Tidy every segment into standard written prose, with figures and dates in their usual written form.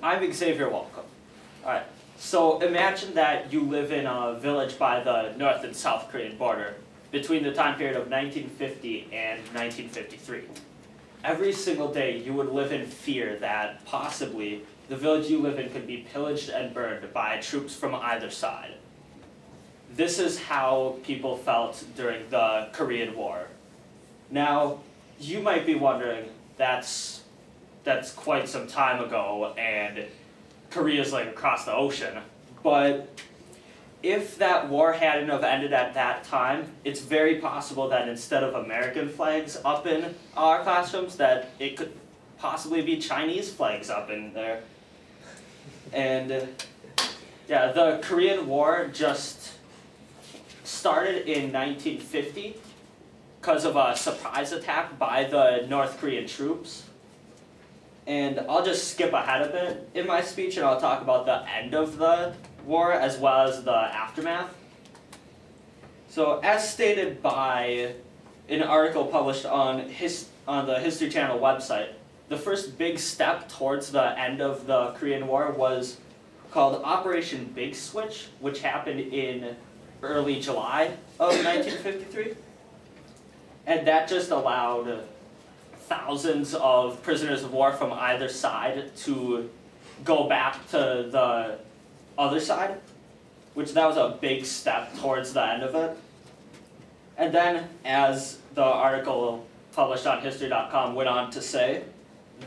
I'm Xavier Welcome. Alright, so imagine that you live in a village by the North and South Korean border between the time period of 1950 and 1953. Every single day you would live in fear that possibly the village you live in could be pillaged and burned by troops from either side. This is how people felt during the Korean War. Now, you might be wondering, that's quite some time ago, and Korea's like across the ocean. But if that war hadn't have ended at that time, it's very possible that instead of American flags up in our classrooms, that it could possibly be Chinese flags up in there. And yeah, the Korean War just started in 1950 because of a surprise attack by the North Korean troops. And I'll just skip ahead a bit in my speech and I'll talk about the end of the war as well as the aftermath. So as stated by an article published on the History Channel website, the first big step towards the end of the Korean War was called Operation Big Switch, which happened in early July of 1953. And that just allowed thousands of prisoners of war from either side to go back to the other side, which that was a big step towards the end of it. And then, as the article published on History.com went on to say,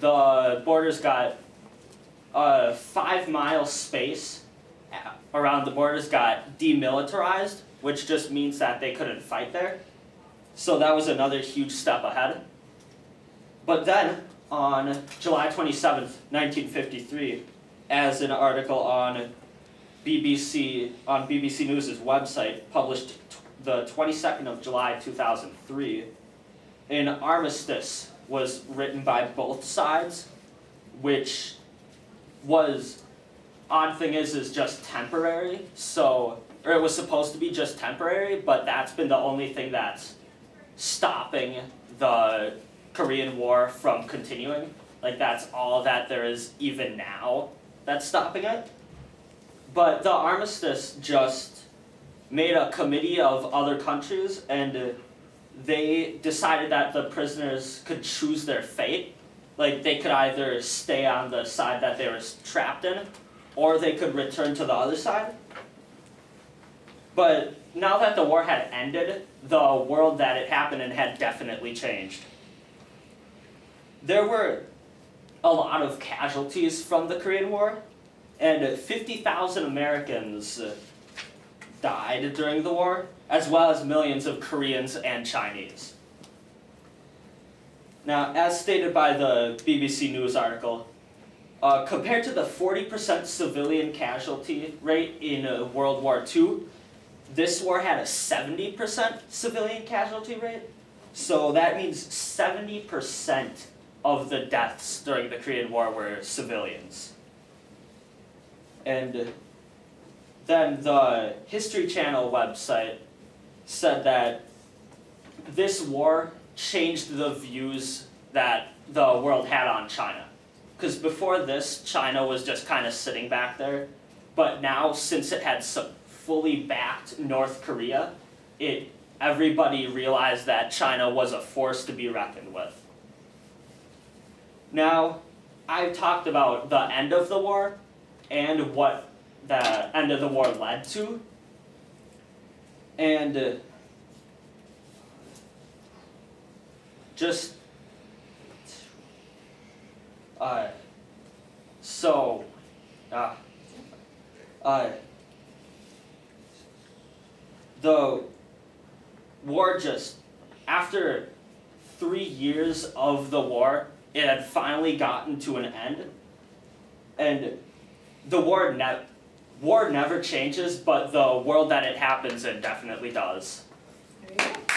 the borders got a 5-mile space around the borders got demilitarized, which just means that they couldn't fight there. So that was another huge step ahead. But then, on July 27th, 1953, as an article on BBC News' website published the 22nd of July 2003, an armistice was written by both sides, which was, odd thing is just temporary. So, or it was supposed to be just temporary, but that's been the only thing that's stopping the Korean War from continuing. Like, that's all that there is even now that's stopping it. But the armistice just made a committee of other countries, and they decided that the prisoners could choose their fate. Like, they could either stay on the side that they were trapped in, or they could return to the other side. But now that the war had ended, the world that it happened in had definitely changed. There were a lot of casualties from the Korean War, and 50,000 Americans died during the war, as well as millions of Koreans and Chinese. Now, as stated by the BBC News article, compared to the 40% civilian casualty rate in World War II, this war had a 70% civilian casualty rate. So that means 70% of the deaths during the Korean War were civilians. And then the History Channel website said that this war changed the views that the world had on China. Because before this, China was just kind of sitting back there. But now, since it had fully backed North Korea, everybody realized that China was a force to be reckoned with. Now, I've talked about the end of the war and what the end of the war led to. And the war just, after 3 years of the war, it had finally gotten to an end. And the war never changes, but the world that it happens in definitely does. There you go.